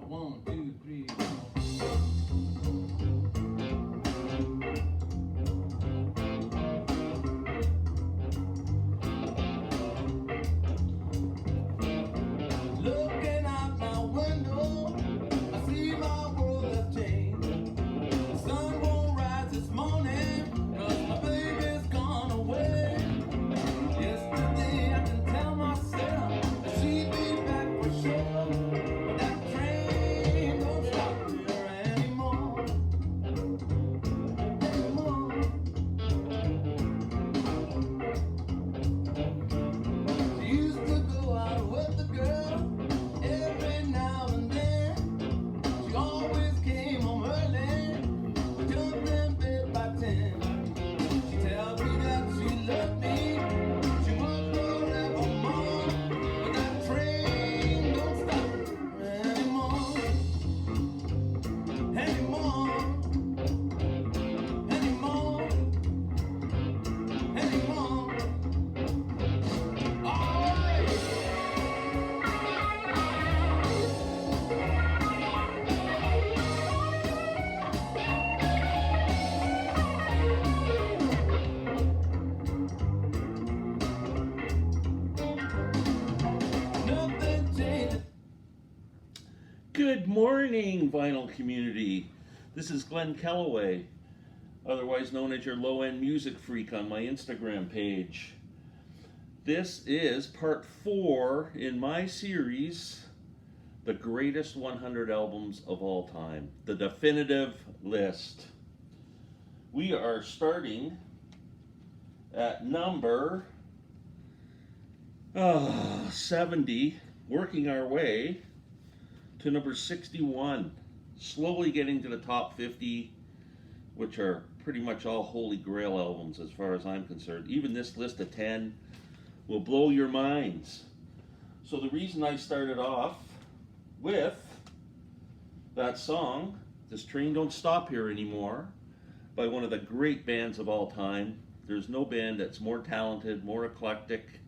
1, 2, 3, 4. Looking out my window, I see my world has changed. The sun won't rise this morning, 'cause my baby's gone away. Yesterday I can tell myself that she'd be back for sure. But that train don't stop here anymore. She used to go out with the girl every now and then. She always came home early, jumped in bed by 10. She tells me that she loved me, she was forevermore. But that train don't stop anymore, anymore, anymore, anymore. Alright. Nothing changes. Good morning, vinyl community. This is Glen Kellaway, otherwise known as your low-end music freak on my Instagram page. This is part 4 in my series, The Greatest 100 Albums of All Time, the definitive list. We are starting at number 70, working our way to number 61, slowly getting to the top 50, which are pretty much all Holy Grail albums as far as I'm concerned. Even this list of 10 will blow your minds. So the reason I started off with that song, This Train Don't Stop Here Anymore, by one of the great bands of all time. There's no band that's more talented, more eclectic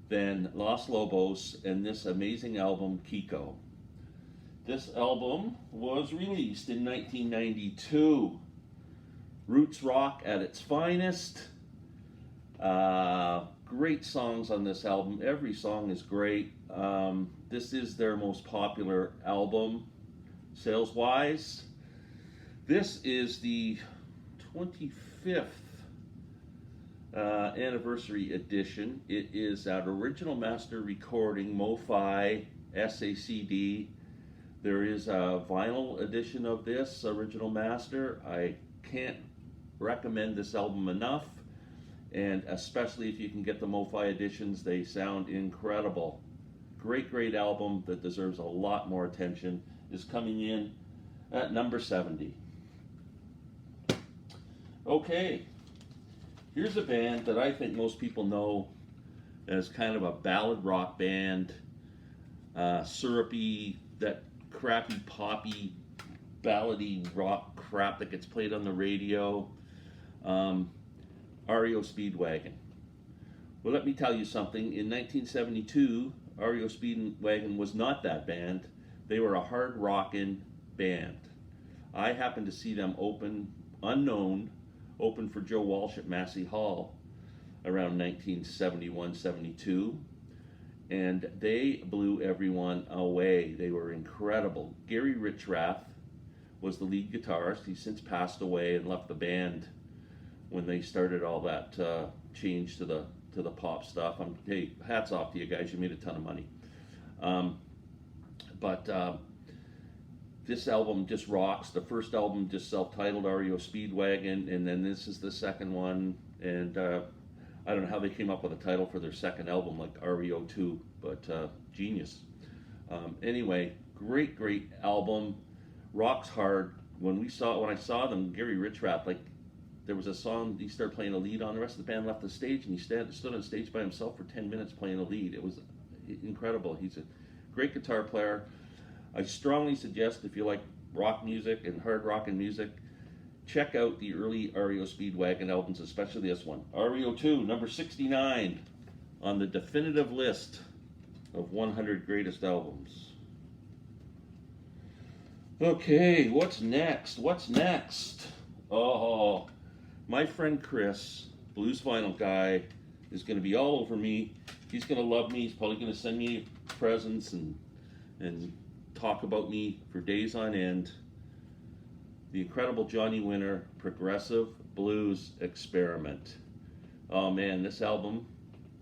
than Los Lobos and this amazing album, Kiko. This album was released in 1992. Roots rock at its finest. Great songs on this album. Every song is great. This is their most popular album, sales-wise. This is the 25th anniversary edition. It is an original master recording, Mo-Fi, SACD. There is a vinyl edition of this original master. I can't recommend this album enough, and especially if you can get the Mo-Fi editions, they sound incredible. Great album that deserves a lot more attention is coming in at number 70. Okay, here's a band that I think most people know as kind of a ballad rock band, syrupy, that crappy poppy ballady rock crap that gets played on the radio. REO Speedwagon. Well, let me tell you something. In 1972, REO Speedwagon was not that band. They were a hard rockin' band. I happened to see them open, unknown, open for Joe Walsh at Massey Hall around 1971-72, and they blew everyone away. They were incredible. Gary Richrath was the lead guitarist. He's since passed away and left the band when they started all that change to the pop stuff. Hey, hats off to you guys. You made a ton of money. This album just rocks. The first album just self-titled REO Speedwagon, and then this is the second one. And I don't know how they came up with a title for their second album, like REO 2, but genius. Anyway, great album. Rocks hard. When I saw them, Gary Richrath, like, there was a song he started playing a lead on. The rest of the band left the stage, and he stood on stage by himself for 10 minutes playing a lead. It was incredible. He's a great guitar player. I strongly suggest, if you like rock music and hard rockin' music, check out the early REO Speedwagon albums, especially this one. REO 2, number 69 on the definitive list of 100 greatest albums. Okay, what's next? What's next? Oh, my friend Chris, blues vinyl guy, is going to be all over me. He's going to love me. He's probably going to send me presents and talk about me for days on end. The incredible Johnny Winter Progressive Blues Experiment. Oh man, this album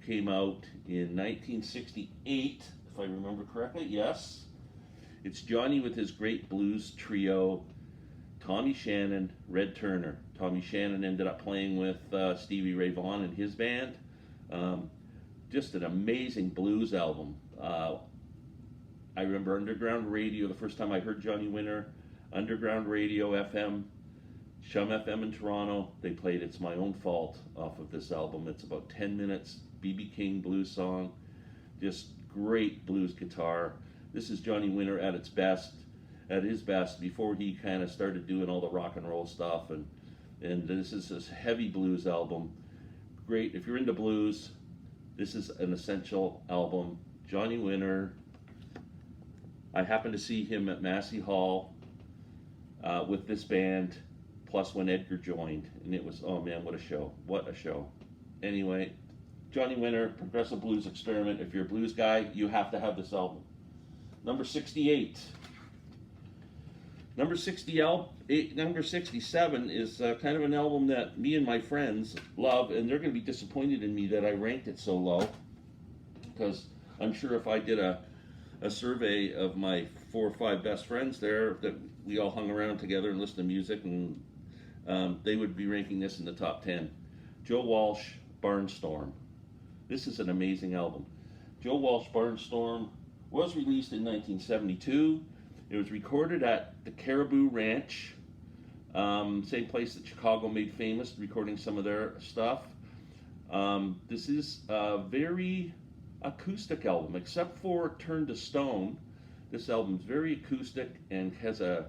came out in 1968, if I remember correctly. Yes. It's Johnny with his great blues trio, Tommy Shannon, Red Turner. Tommy Shannon ended up playing with Stevie Ray Vaughan and his band. Um, just an amazing blues album. I remember Underground Radio, the first time I heard Johnny Winter, Underground Radio FM, Shum FM in Toronto, they played It's My Own Fault off of this album. It's about 10 minutes, B.B. King blues song, just great blues guitar. This is Johnny Winter at his best before he kind of started doing all the rock and roll stuff, and this is this heavy blues album. Great, if you're into blues, this is an essential album. Johnny Winter, I happened to see him at Massey Hall with this band, plus when Edgar joined, and it was, oh man, what a show, what a show. Anyway, Johnny Winter, Progressive Blues Experiment. If you're a blues guy, you have to have this album. Number 68. Number 67 is kind of an album that me and my friends love, and they're going to be disappointed in me that I ranked it so low, because I'm sure if I did a survey of my 4 or 5 best friends there, that we all hung around together and listened to music, and they would be ranking this in the top 10. Joe Walsh, Barnstorm. This is an amazing album. Joe Walsh, Barnstorm was released in 1972. It was recorded at the Caribou Ranch, same place that Chicago made famous, recording some of their stuff. This is a very acoustic album, except for Turn to Stone. This album is very acoustic and has a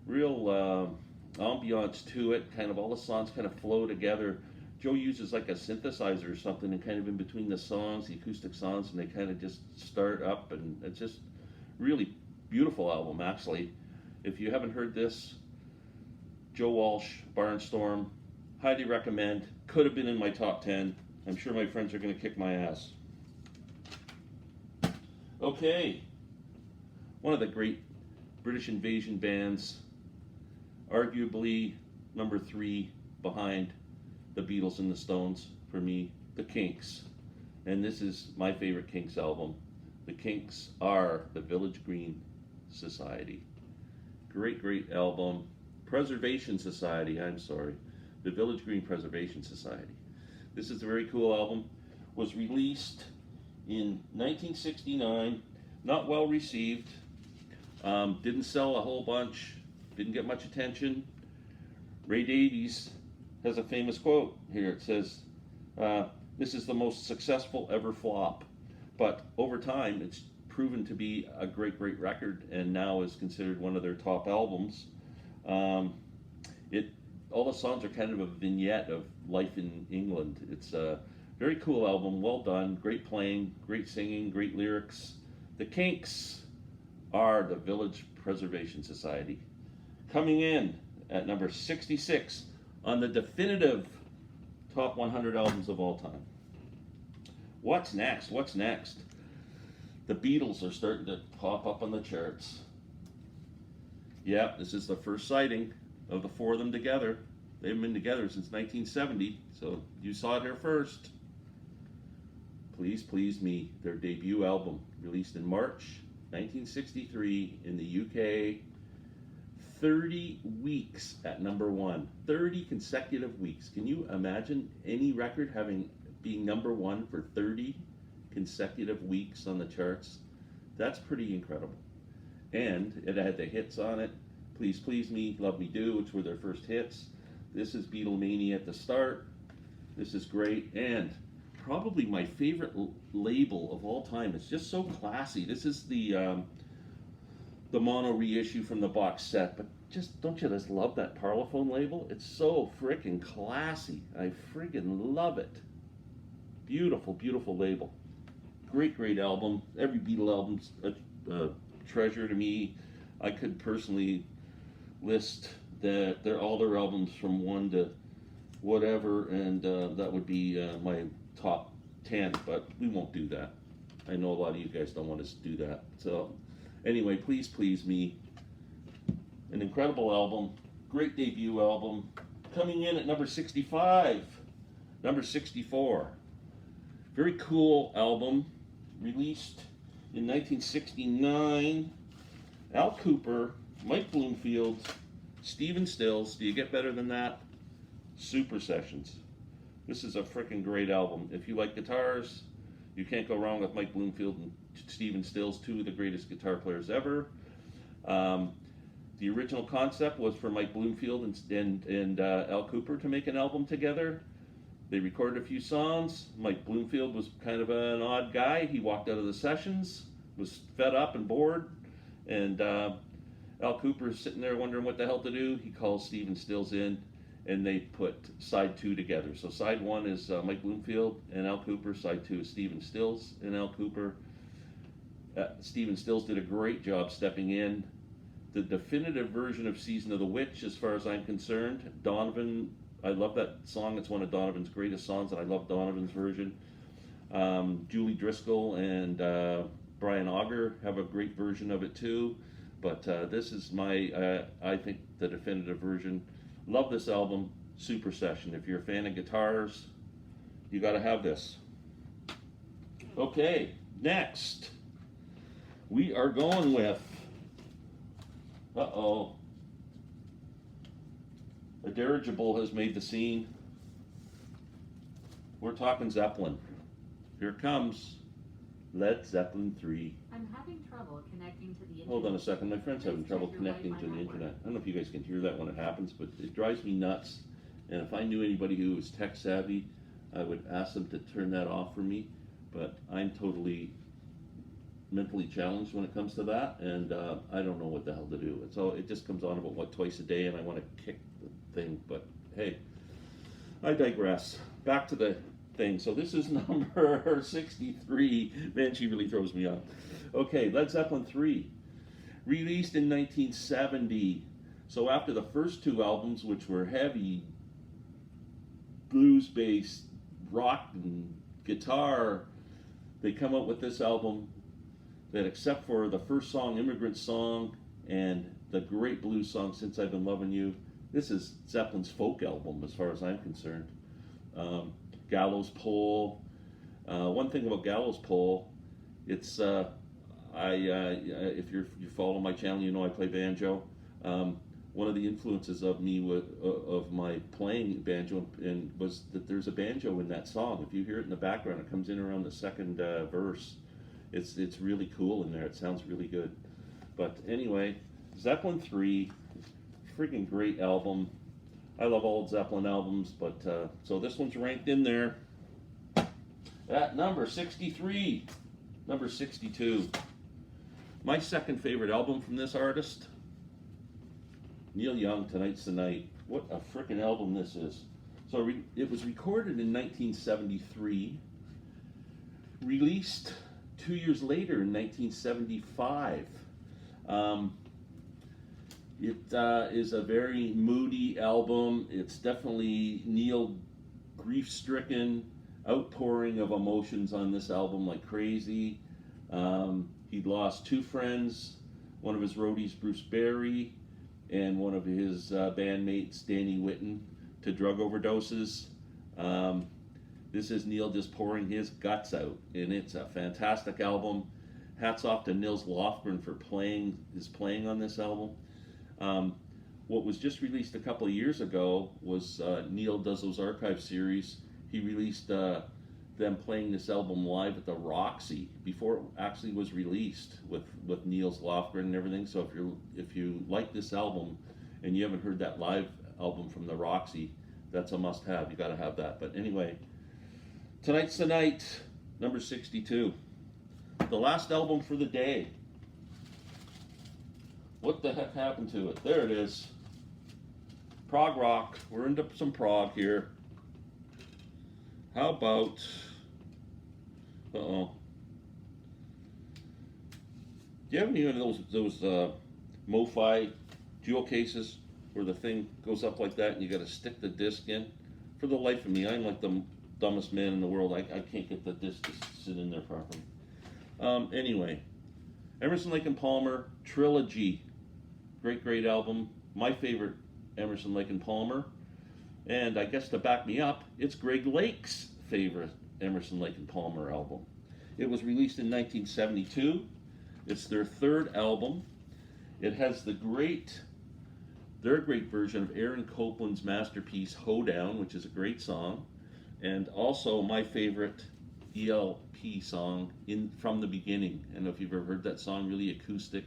real ambiance to it. Kind of all the songs kind of flow together. Joe uses like a synthesizer or something, and kind of in between the songs, the acoustic songs, and they kind of just start up, and it's just really beautiful album, actually. If you haven't heard this, Joe Walsh, Barnstorm, highly recommend. Could have been in my top 10. I'm sure my friends are going to kick my ass. Okay, one of the great British invasion bands, arguably number 3 behind the Beatles and the Stones for me, the Kinks. And this is my favorite Kinks album. The Kinks are the Village Green Society. Great, great album. Preservation Society, I'm sorry. The Village Green Preservation Society. This is a very cool album. Was released in 1969. Not well received. Didn't sell a whole bunch. Didn't get much attention. Ray Davies has a famous quote here. It says, this is the most successful ever flop. But over time, it's proven to be a great, great record, and now is considered one of their top albums. All the songs are kind of a vignette of life in England. It's a very cool album, well done, great playing, great singing, great lyrics. The Kinks are the Village Preservation Society. Coming in at number 66 on the definitive top 100 albums of all time. What's next? What's next? The Beatles are starting to pop up on the charts. Yep, this is the first sighting of the 4 of them together. They've been together since 1970, so you saw it here first. Please Please Me, their debut album, released in March 1963 in the UK. 30 weeks at number 1. 30 consecutive weeks. Can you imagine any record being number 1 for 30 consecutive weeks on the charts? That's pretty incredible. And it had the hits on it. Please Please Me, Love Me Do, which were their first hits. This is Beatlemania at the start. This is great. And probably my favorite label of all time. It's just so classy. This is the mono reissue from the box set, but don't you just love that Parlophone label? It's so freaking classy. I friggin' love it. Beautiful, beautiful label. Great, great album. Every Beatle album's a treasure to me. I could personally list all their albums from 1 to whatever, and that would be my top 10. But we won't do that. I know a lot of you guys don't want us to do that. So anyway, Please Please Me, an incredible album, great debut album, coming in at number 65, number 64. Very cool album, released in 1969. Al Cooper, Mike Bloomfield, Stephen Stills. Do you get better than that? Super Sessions. This is a freaking great album. If you like guitars, you can't go wrong with Mike Bloomfield and Stephen Stills, two of the greatest guitar players ever. The original concept was for Mike Bloomfield and Al Cooper to make an album together. They recorded a few songs. Mike Bloomfield was kind of an odd guy. He walked out of the sessions, was fed up and bored, and Al Cooper's sitting there wondering what the hell to do. He calls Stephen Stills in, and they put side 2 together. So side 1 is Mike Bloomfield and Al Cooper. Side 2 is Stephen Stills and Al Cooper. Stephen Stills did a great job stepping in. The definitive version of Season of the Witch, as far as I'm concerned. Donovan, I love that song. It's one of Donovan's greatest songs, and I love Donovan's version. Julie Driscoll and Brian Auger have a great version of it too. But this is I think, the definitive version. Love this album, Super Session. If you're a fan of guitars, you got to have this. Okay, next we are going with, a dirigible has made the scene. We're talking Zeppelin. Here comes Led Zeppelin 3. I'm having trouble connecting to the internet. Hold on a second, my friend's having trouble connecting to the internet. I don't know if you guys can hear that when it happens, but it drives me nuts. And if I knew anybody who was tech savvy, I would ask them to turn that off for me. But I'm totally mentally challenged when it comes to that, and I don't know what the hell to do. It just comes on about twice a day, and I want to kick the thing. But hey, I digress. Back to the thing. So this is number 63. Man, she really throws me off. Okay, Led Zeppelin 3, released in 1970. So after the first 2 albums, which were heavy blues-based rock and guitar, they come out with this album that, except for the first song, Immigrant Song, and the great blues song, Since I've Been Loving You, this is Zeppelin's folk album as far as I'm concerned. Gallows Pole. One thing about Gallows Pole, it's if you follow my channel, you know I play banjo. One of the influences of my playing banjo was that there's a banjo in that song. If you hear it in the background, it comes in around the second verse. It's really cool in there. It sounds really good. But anyway, Zeppelin 3, freaking great album. I love old Zeppelin albums, but so this one's ranked in there at number 63, number 62. My second favorite album from this artist, Neil Young, Tonight's the Night. What a freaking album this is. So it was recorded in 1973, released 2 years later in 1975. It is a very moody album. It's definitely Neil grief-stricken, outpouring of emotions on this album like crazy. He'd lost 2 friends, one of his roadies, Bruce Berry, and one of his bandmates, Danny Whitten, to drug overdoses. This is Neil just pouring his guts out, and it's a fantastic album. Hats off to Nils Lofgren for playing on this album. What was just released a couple of years ago was Neil does those archive series. He released them playing this album live at the Roxy before it actually was released with Nils Lofgren and everything. So if you like this album and you haven't heard that live album from the Roxy, that's a must-have. You got to have that. But anyway, Tonight's the Night, number 62. The last album for the day. What the heck happened to it? There it is. Prog rock. We're into some prog here. How about... Do you have any of those MoFi jewel cases where the thing goes up like that and you got to stick the disc in. For the life of me, I'm like the dumbest man in the world. I can't get the disc to sit in there properly. Anyway, Emerson, Lake and Palmer Trilogy, great album. My favorite Emerson, Lake and Palmer. And I guess to back me up, it's Greg Lake's favorite Emerson, Lake and Palmer album. It was released in 1972. It's their third album. It has their great version of Aaron Copland's masterpiece Hoedown, which is a great song, and also my favorite ELP song, From the Beginning. I don't know if you've ever heard that song, really acoustic,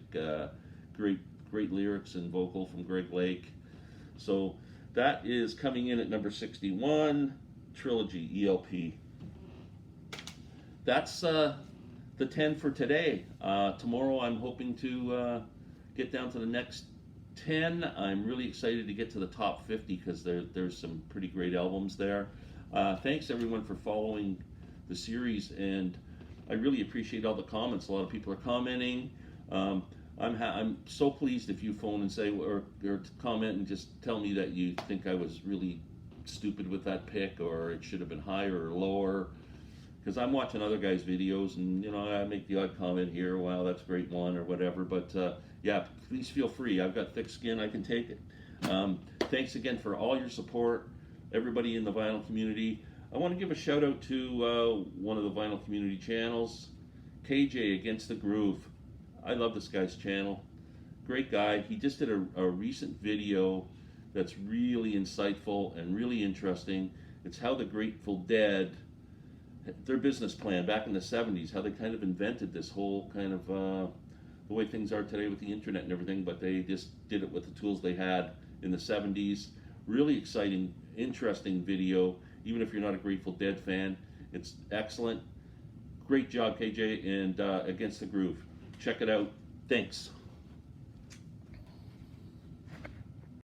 great lyrics and vocal from Greg Lake. So that is coming in at number 61, Trilogy ELP. That's the 10 for today. Tomorrow I'm hoping to get down to the next 10. I'm really excited to get to the top 50 because there's some pretty great albums there. Thanks everyone for following the series, and I really appreciate all the comments. A lot of people are commenting. I'm so pleased if you phone and say or comment and just tell me that you think I was really stupid with that pick, or it should have been higher or lower. Because I'm watching other guys' videos, and I make the odd comment here, wow, that's a great one, or whatever. But yeah, please feel free. I've got thick skin, I can take it. Thanks again for all your support, everybody in the vinyl community. I want to give a shout out to one of the vinyl community channels, KJ Against the Groove. I love this guy's channel. Great guy. He just did a recent video that's really insightful and really interesting. It's how the Grateful Dead, their business plan back in the 70s, how they kind of invented this whole kind of the way things are today with the internet and everything, but they just did it with the tools they had in the 70s. Really exciting, interesting video. Even if you're not a Grateful Dead fan, it's excellent. Great job, KJ, and Against the Groove. Check it out. Thanks.